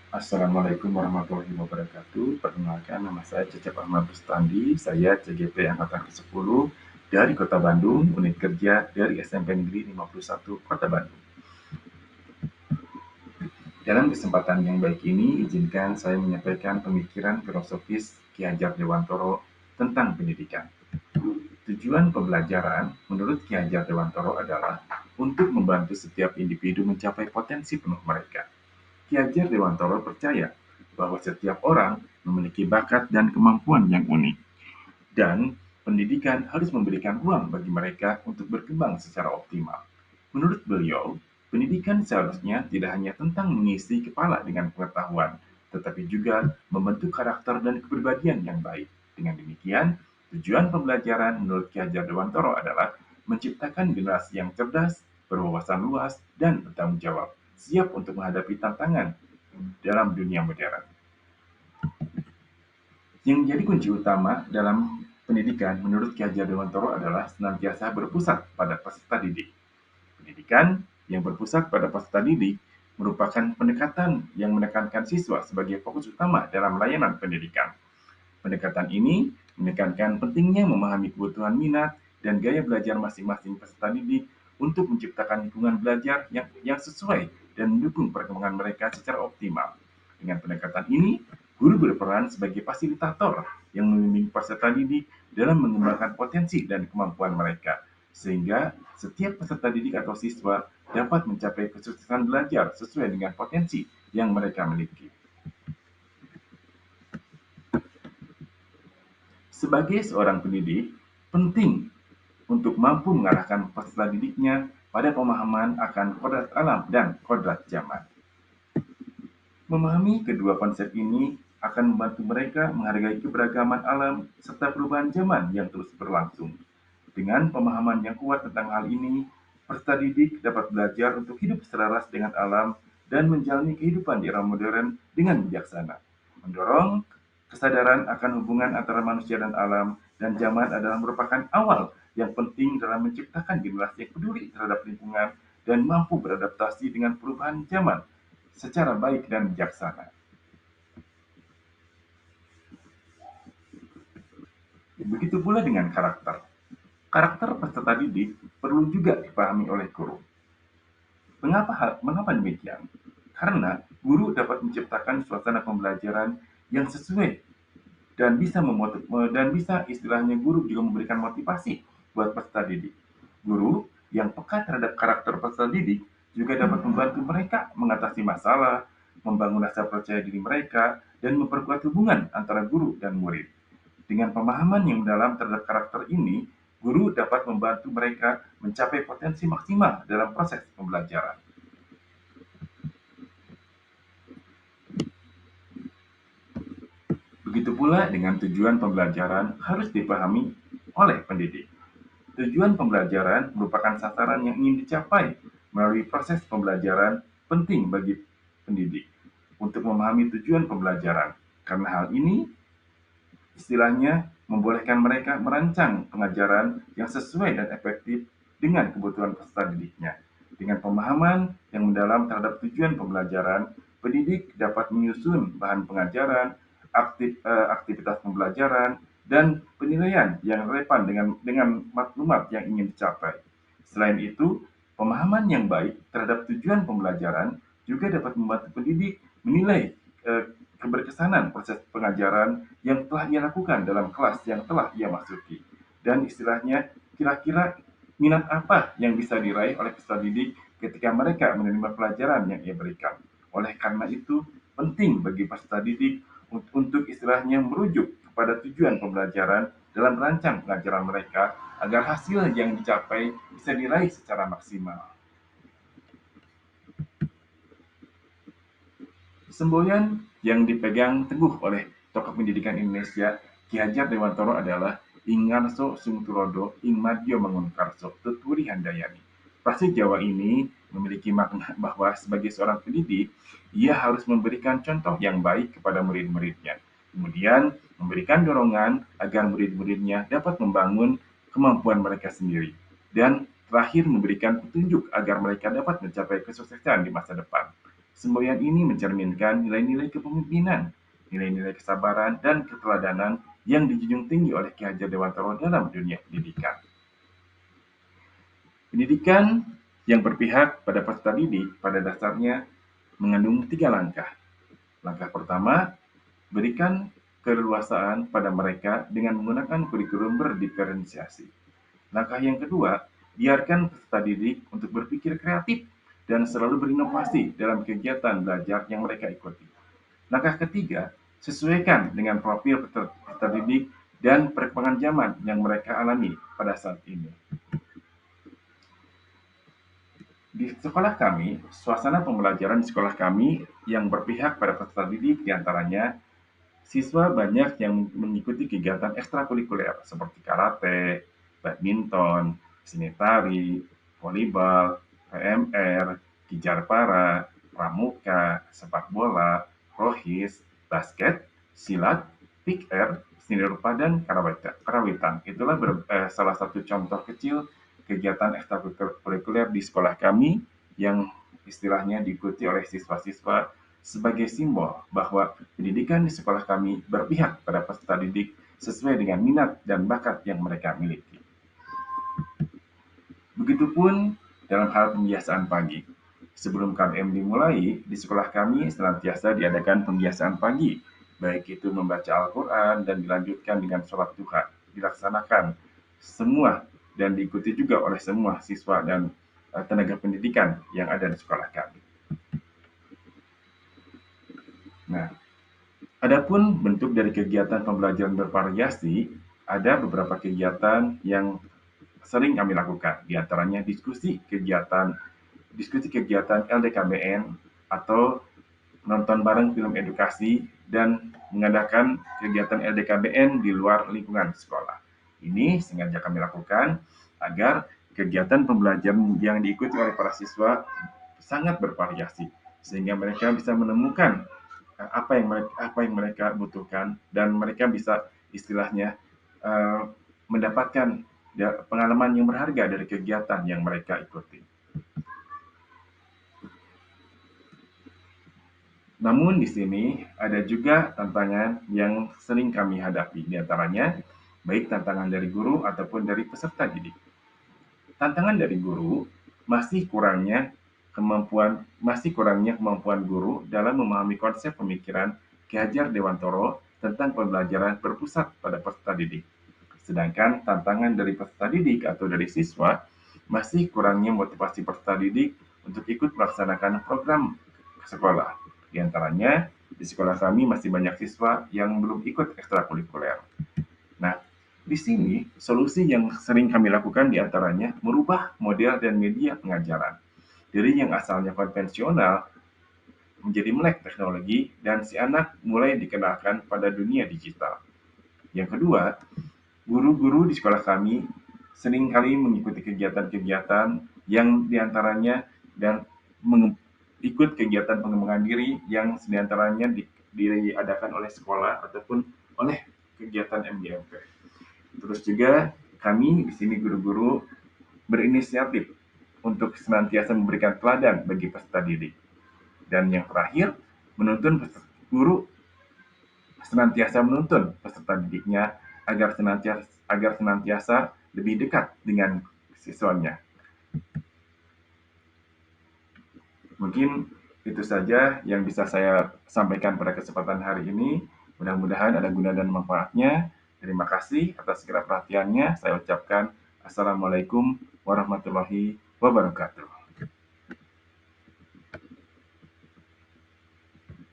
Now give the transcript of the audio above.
Assalamualaikum warahmatullahi wabarakatuh. Perkenalkan, nama saya Cecep Ahmad Bustandi. Saya CGP Angkatan ke-10 dari Kota Bandung, unit kerja dari SMP Negeri 51 Kota Bandung. Dalam kesempatan yang baik ini, izinkan saya menyampaikan pemikiran filosofis Ki Hajar Dewantoro tentang pendidikan. Tujuan pembelajaran menurut Ki Hajar Dewantoro adalah untuk membantu setiap individu mencapai potensi penuh mereka. Ki Hajar Dewantoro percaya bahwa setiap orang memiliki bakat dan kemampuan yang unik, dan pendidikan harus memberikan ruang bagi mereka untuk berkembang secara optimal. Menurut beliau, pendidikan seharusnya tidak hanya tentang mengisi kepala dengan pengetahuan, tetapi juga membentuk karakter dan kepribadian yang baik. Dengan demikian, tujuan pembelajaran menurut Ki Hajar Dewantoro adalah menciptakan generasi yang cerdas, berwawasan luas, dan bertanggung jawab, siap untuk menghadapi tantangan dalam dunia modern. Yang menjadi kunci utama dalam pendidikan menurut Ki Hajar Dewantoro adalah senantiasa berpusat pada peserta didik. Pendidikan yang berpusat pada peserta didik merupakan pendekatan yang menekankan siswa sebagai fokus utama dalam layanan pendidikan. Pendekatan ini menekankan pentingnya memahami kebutuhan minat dan gaya belajar masing-masing peserta didik untuk menciptakan lingkungan belajar yang sesuai dan mendukung perkembangan mereka secara optimal. Dengan pendekatan ini, guru berperan sebagai fasilitator yang membimbing peserta didik dalam mengembangkan potensi dan kemampuan mereka, sehingga setiap peserta didik atau siswa dapat mencapai kesuksesan belajar sesuai dengan potensi yang mereka miliki. Sebagai seorang pendidik, penting untuk mampu mengarahkan peserta didiknya pada pemahaman akan kodrat alam dan kodrat zaman. Memahami kedua konsep ini akan membantu mereka menghargai keberagaman alam serta perubahan zaman yang terus berlangsung. Dengan pemahaman yang kuat tentang hal ini, peserta didik dapat belajar untuk hidup selaras dengan alam dan menjalani kehidupan di era modern dengan bijaksana. Mendorong kesadaran akan hubungan antara manusia dan alam dan zaman adalah merupakan awal yang penting dalam menciptakan generasi yang peduli terhadap lingkungan dan mampu beradaptasi dengan perubahan zaman secara baik dan bijaksana. Begitu pula dengan karakter. Karakter peserta didik perlu juga dipahami oleh guru. Mengapa demikian? Karena guru dapat menciptakan suasana pembelajaran yang sesuai dan bisa istilahnya guru juga memberikan motivasi buat peserta didik. Guru yang peka terhadap karakter peserta didik juga dapat membantu mereka mengatasi masalah, membangun rasa percaya diri mereka, dan memperkuat hubungan antara guru dan murid. Dengan pemahaman yang mendalam terhadap karakter ini, guru dapat membantu mereka mencapai potensi maksimal dalam proses pembelajaran. Begitu pula dengan tujuan pembelajaran harus dipahami oleh pendidik. Tujuan pembelajaran merupakan sasaran yang ingin dicapai melalui proses pembelajaran penting bagi pendidik untuk memahami tujuan pembelajaran. Karena hal ini istilahnya membolehkan mereka merancang pengajaran yang sesuai dan efektif dengan kebutuhan peserta didiknya. Dengan pemahaman yang mendalam terhadap tujuan pembelajaran, pendidik dapat menyusun bahan pengajaran, aktivitas pembelajaran, dan penilaian yang relevan dengan maklumat yang ingin dicapai. Selain itu, pemahaman yang baik terhadap tujuan pembelajaran juga dapat membantu pendidik menilai eh, keberkesanan proses pengajaran yang telah ia lakukan dalam kelas yang telah ia masuki. Dan istilahnya, kira-kira minat apa yang bisa diraih oleh peserta didik ketika mereka menerima pelajaran yang ia berikan. Oleh karena itu, penting bagi peserta didik untuk istilahnya merujuk kepada tujuan pembelajaran dalam merancang pengajaran mereka agar hasil yang dicapai bisa diraih secara maksimal. Semboyan yang dipegang teguh oleh tokoh pendidikan Indonesia Ki Hajar Dewantoro adalah Ingarso Sungturodo ing Madya Mangunkarso Tuturi Handayani. Frase Jawa ini memiliki makna bahwa sebagai seorang pendidik, ia harus memberikan contoh yang baik kepada murid-muridnya. Kemudian memberikan dorongan agar murid-muridnya dapat membangun kemampuan mereka sendiri. Dan terakhir memberikan petunjuk agar mereka dapat mencapai kesuksesan di masa depan. Semboyan ini mencerminkan nilai-nilai kepemimpinan, nilai-nilai kesabaran, dan keteladanan yang dijunjung tinggi oleh Ki Hajar Dewantara dalam dunia pendidikan. Pendidikan yang berpihak pada peserta didik pada dasarnya mengandung 3 langkah. Langkah pertama, berikan keleluasaan pada mereka dengan menggunakan kurikulum berdiferensiasi. Langkah yang kedua, biarkan peserta didik untuk berpikir kreatif dan selalu berinovasi dalam kegiatan belajar yang mereka ikuti. Langkah ketiga, sesuaikan dengan profil peserta didik dan perkembangan zaman yang mereka alami pada saat ini. Di sekolah kami, suasana pembelajaran di sekolah kami yang berpihak pada peserta didik diantaranya siswa banyak yang mengikuti kegiatan ekstrakurikuler seperti karate, badminton, seni tari, volleyball, PMR, kejar para, pramuka, sepak bola, rohis, basket, silat, pick air, seni rupa, dan karawitan. Itulah salah satu contoh kecil kegiatan ekstrakurikuler di sekolah kami yang istilahnya diikuti oleh siswa-siswa sebagai simbol bahwa pendidikan di sekolah kami berpihak pada peserta didik sesuai dengan minat dan bakat yang mereka miliki. Begitupun dalam hal pembiasaan pagi. Sebelum KBM dimulai, di sekolah kami senantiasa diadakan pembiasaan pagi, baik itu membaca Al-Quran dan dilanjutkan dengan sholat duha. Dilaksanakan semua dan diikuti juga oleh semua siswa dan tenaga pendidikan yang ada di sekolah kami. Nah, adapun bentuk dari kegiatan pembelajaran bervariasi, ada beberapa kegiatan yang sering kami lakukan, di antaranya diskusi kegiatan LDKBN atau nonton bareng film edukasi dan mengadakan kegiatan LDKBN di luar lingkungan sekolah. Ini sengaja kami lakukan agar kegiatan pembelajaran yang diikuti oleh para siswa sangat bervariasi, sehingga mereka bisa menemukan apa yang mereka butuhkan dan mereka bisa istilahnya mendapatkan pengalaman yang berharga dari kegiatan yang mereka ikuti. Namun di sini ada juga tantangan yang sering kami hadapi, di antaranya baik tantangan dari guru ataupun dari peserta didik. Tantangan dari guru masih kurangnya kemampuan guru dalam memahami konsep pemikiran Ki Hajar Dewantara tentang pembelajaran berpusat pada peserta didik. Sedangkan tantangan dari peserta didik atau dari siswa masih kurangnya motivasi peserta didik untuk ikut melaksanakan program sekolah. Di antaranya, di sekolah kami masih banyak siswa yang belum ikut ekstrakurikuler. Nah, di sini solusi yang sering kami lakukan di antaranya merubah model dan media pengajaran. Dari yang asalnya konvensional menjadi melek teknologi dan si anak mulai dikenalkan pada dunia digital. Yang kedua, guru-guru di sekolah kami seringkali mengikuti kegiatan-kegiatan yang diantaranya dan ikut kegiatan pengembangan diri yang diantaranya diadakan oleh sekolah ataupun oleh kegiatan MGMP. Terus juga kami di sini guru-guru berinisiatif untuk senantiasa memberikan teladan bagi peserta didik. Dan yang terakhir, guru senantiasa menuntun peserta didiknya agar senantiasa lebih dekat dengan siswanya. Mungkin itu saja yang bisa saya sampaikan pada kesempatan hari ini. Mudah-mudahan ada guna dan manfaatnya. Terima kasih atas segala perhatiannya. Saya ucapkan Assalamualaikum warahmatullahi wabarakatuh.